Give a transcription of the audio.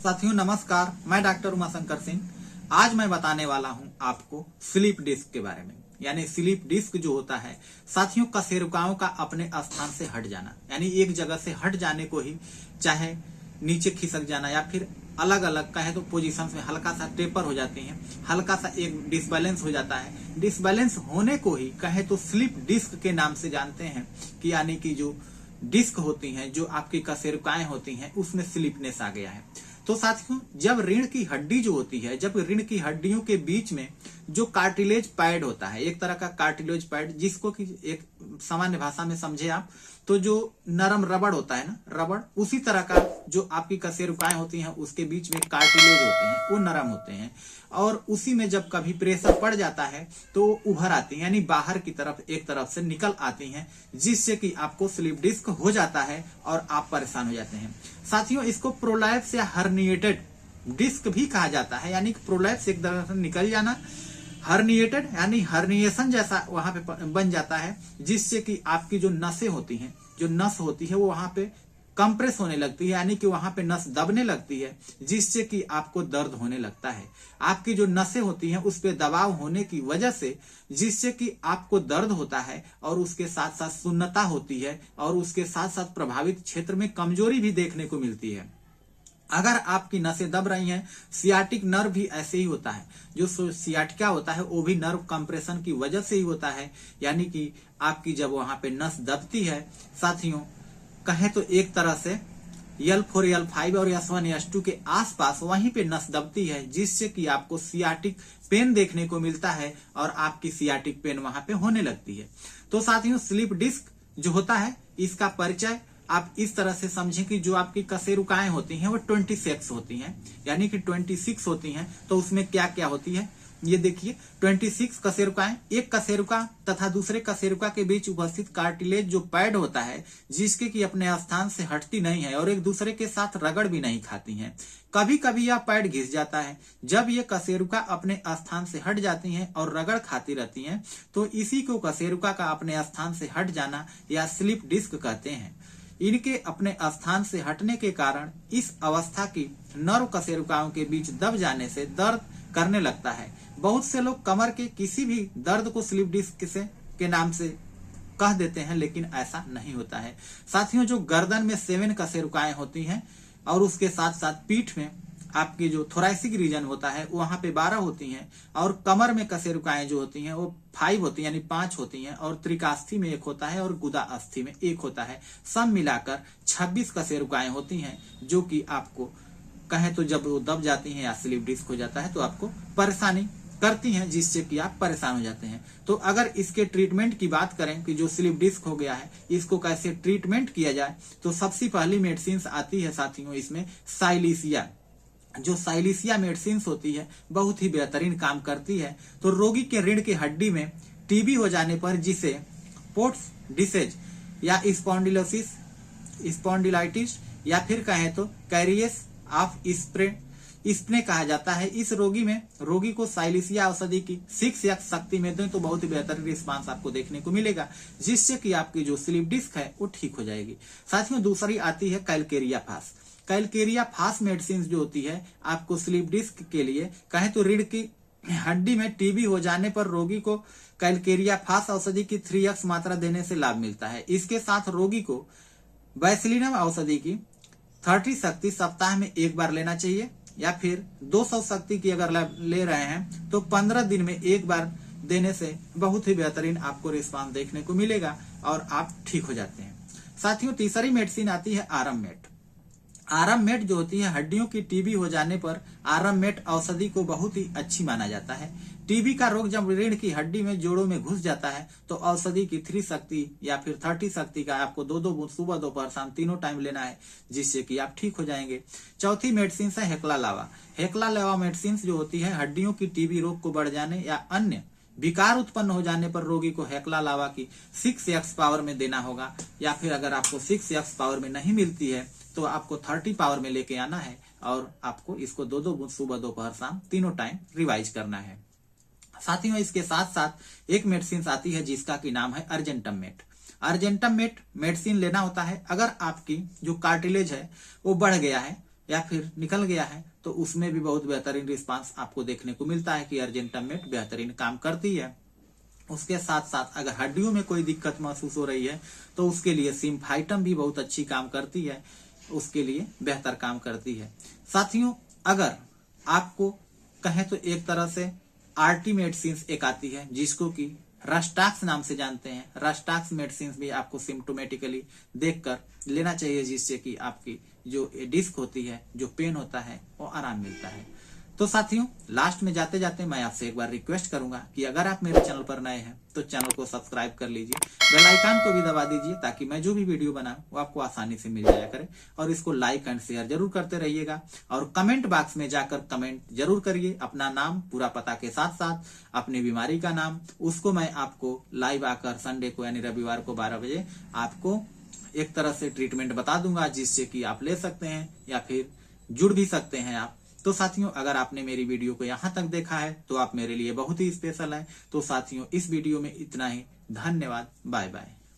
साथियों नमस्कार, मैं डॉक्टर उमाशंकर सिंह। आज मैं बताने वाला हूं आपको स्लीप डिस्क के बारे में। यानी स्लीप डिस्क जो होता है साथियों, कशेरुकाओं का अपने स्थान से हट जाना, यानी एक जगह से हट जाने को ही चाहे नीचे खिसक जाना या फिर अलग अलग कहे तो पोजीशंस में हल्का सा टेपर हो जाती हैं, हल्का सा एक डिसबैलेंस हो जाता है। डिसबैलेंस होने को ही कहे तो स्लीप डिस्क के नाम से जानते हैं कि यानी कि जो डिस्क होती हैं, जो आपकी कशेरुकाएं होती हैं, उसमें स्लीपनेस आ गया है। तो साथियों, जब रीढ़ की हड्डी जो होती है, जब रीढ़ की हड्डियों के बीच में जो कार्टिलेज पैड होता है, एक तरह का कार्टिलेज पैड, जिसको कि एक सामान्य भाषा में समझे आप तो जो नरम रबड़ होता है ना, रबड़, उसी तरह का जो आपकी कशेरुकाएं होती हैं उसके बीच में कार्टिलेज होते हैं, वो नरम होते हैं और उसी में जब कभी प्रेशर पड़ जाता है तो उभर आती हैं, यानी बाहर की तरफ एक तरफ से निकल आती हैं, जिससे कि आपको स्लीप डिस्क हो जाता है और आप परेशान हो जाते हैं। साथियों, इसको प्रोलैप्स या हर्निएटेड डिस्क भी कहा जाता है, यानी प्रोलैप्स एक तरह से निकल जाना, हर्निएटेड यानी हर्निएशन जैसा वहां पे बन जाता है, जिससे कि आपकी जो नसें होती हैं, जो नस होती है वो वहां पे कंप्रेस होने लगती है, यानी कि वहां पे नस दबने लगती है, जिससे कि आपको दर्द होने लगता है। आपकी जो नसें होती हैं उस पे दबाव होने की वजह से जिससे कि आपको दर्द होता है और उसके साथ साथ सुन्नता होती है और उसके साथ साथ प्रभावित क्षेत्र में कमजोरी भी देखने को मिलती है। अगर आपकी नसें दब रही हैं, सियाटिक नर्व भी ऐसे ही होता है। जो सियाटिका होता है वो भी नर्व कंप्रेशन की वजह से ही होता है, यानी कि आपकी जब वहां पे नस दबती है साथियों, कहें तो एक तरह से L4 L5 और S1 S2 के आसपास वहीं पे नस दबती है, जिससे कि आपको सियाटिक पेन देखने को मिलता है और आपकी सियाटिक पेन वहां पे होने लगती है। तो साथियों, स्लीप डिस्क जो होता है इसका परिचय आप इस तरह से समझें कि जो आपकी कशेरुकाएं होती हैं वो 26 होती हैं, यानी कि 26 होती हैं। तो उसमें क्या क्या होती है ये देखिए, 26 कशेरुकाएं, एक कशेरुका तथा दूसरे कशेरुका के बीच उपस्थित कार्टिलेज जो पैड होता है, जिसके कि अपने स्थान से हटती नहीं है और एक दूसरे के साथ रगड़ भी नहीं खाती हैं। कभी कभी यह पैड घिस जाता है। जब ये कशेरुका अपने स्थान से हट जाती हैं और रगड़ खाती रहती हैं, तो इसी को कशेरुका का अपने स्थान से हट जाना या स्लीप डिस्क कहते हैं। इनके अपने स्थान से हटने के कारण इस अवस्था की नर्व कशेरुकाओं के बीच दब जाने से दर्द करने लगता है। बहुत से लोग कमर के किसी भी दर्द को स्लीप डिस्क के नाम से कह देते हैं, लेकिन ऐसा नहीं होता है। साथियों, जो गर्दन में 7 कशेरुकाएं होती हैं और उसके साथ साथ पीठ में आपकी जो थोरैसिक रीजन होता है वहां पे 12 होती हैं और कमर में कशेरुकाएं जो होती हैं वो 5 होती हैं, यानी 5 होती हैं और त्रिकास्थी में 1 होता है और गुदा अस्थि में 1 होता है। सब मिलाकर 26 कशेरुकाएं होती हैं, जो कि आपको कहें तो जब वो दब जाती हैं या स्लीप डिस्क हो जाता है तो आपको परेशानी करती हैं, जिससे कि आप परेशान हो जाते हैं। तो अगर इसके ट्रीटमेंट की बात करें कि जो स्लीप डिस्क हो गया है इसको कैसे ट्रीटमेंट किया जाए, तो सबसे पहली मेडिसिन आती है साथियों इसमें साइलिसिया। जो साइलिसिया मेडिसिन होती है बहुत ही बेहतरीन काम करती है। तो रोगी के रीढ़ की हड्डी में टीबी हो जाने पर, जिसे पोर्ट्स डिसेज या स्पॉन्डिलाइटिस या फिर कहें तो कैरियस ऑफ स्प्ने कहा जाता है, इस रोगी को साइलिसिया औषधि की 6x शक्ति में दें तो बहुत ही बेहतर रिस्पांस आपको देखने को मिलेगा, जिससे कि आपकी जो स्लीप डिस्क है वो ठीक हो जाएगी। साथियों, दूसरी आती है कैलकेरिया फास। कैलकेरिया फास मेडिसिन जो होती है आपको स्लीप डिस्क के लिए, कहें तो रीढ़ की हड्डी में टीबी हो जाने पर रोगी को कैलकेरिया फास औषधि की 3x मात्रा देने से लाभ मिलता है। इसके साथ रोगी को बैसिलिनम औषधि की 30 शक्ति सप्ताह में 1 बार लेना चाहिए, या फिर 200 शक्ति की अगर ले रहे हैं तो 15 दिन में 1 बार देने से बहुत ही बेहतरीन आपको रिस्पांस देखने को मिलेगा और आप ठीक हो जाते हैं। साथियों, तीसरी मेडिसिन आती है आराम मेट। आराम मेट जो होती है, हड्डियों की टीबी हो जाने पर आराम मेट औषधि को बहुत ही अच्छी माना जाता है। टीबी का रोग जब रीढ़ की हड्डी में जोड़ों में घुस जाता है तो औषधि की 3 शक्ति या फिर 30 शक्ति का आपको 2-2 बूंद सुबह दोपहर शाम तीनों टाइम लेना है, जिससे कि आप ठीक हो जाएंगे। चौथी मेडिसिन है हेकला लावा। हेकला लावा मेडिसिन जो होती है हड्डियों की टीबी रोग को बढ़ जाने या अन्य विकार उत्पन्न हो जाने पर रोगी को हेकला लावा की 6x पावर में देना होगा, या फिर अगर आपको 6x पावर में नहीं मिलती है तो आपको 30 पावर में लेके आना है और आपको इसको 2-2 बूंद सुबह दोपहर शाम तीनों टाइम रिवाइज करना है। साथियों, इसके साथ साथ एक मेडिसिन आती है जिसका की नाम है argentum met. Argentum met medicine लेना होता है अगर आपकी जो कार्टिलेज है वो बढ़ गया है, या फिर निकल गया है तो उसमें भी बहुत बेहतरीन रिस्पांस आपको देखने को मिलता है कि अर्जेंटामेट बेहतरीन काम करती है। उसके साथ साथ अगर हड्डियों में कोई दिक्कत महसूस हो रही है तो उसके लिए सिम्फाइटम भी बहुत अच्छी काम करती है, उसके लिए बेहतर काम करती है। साथियों, अगर आपको कहें तो एक तरह से आरटी मेडिसिन एक आती है जिसको कि रस्टाक्स नाम से जानते हैं। रस्टाक्स मेडिसिन भी आपको सिम्टोमेटिकली देखकर लेना चाहिए, जिससे कि आपकी जो डिस्क होती है, जो पेन होता है, वो आराम मिलता है। तो साथियों, लास्ट में जाते जाते मैं आपसे एक बार रिक्वेस्ट करूंगा कि अगर आप मेरे चैनल पर नए हैं तो चैनल को सब्सक्राइब कर लीजिए, बेल आइकन को भी दबा दीजिए ताकि मैं जो भी वीडियो बनाऊं वो आपको आसानी से मिल जाया करे। और इसको लाइक एंड शेयर जरूर करते रहिएगा और कमेंट बॉक्स में जाकर कमेंट जरूर करिए, अपना नाम, पूरा पता के साथ साथ अपनी बीमारी का नाम। उसको मैं आपको लाइव आकर संडे को यानी रविवार को 12 बजे आपको एक तरह से ट्रीटमेंट बता दूंगा, जिससे कि आप ले सकते हैं या फिर जुड़ भी सकते हैं आप। तो साथियों, अगर आपने मेरी वीडियो को यहाँ तक देखा है तो आप मेरे लिए बहुत ही स्पेशल है। तो साथियों, इस वीडियो में इतना ही। धन्यवाद। Bye bye.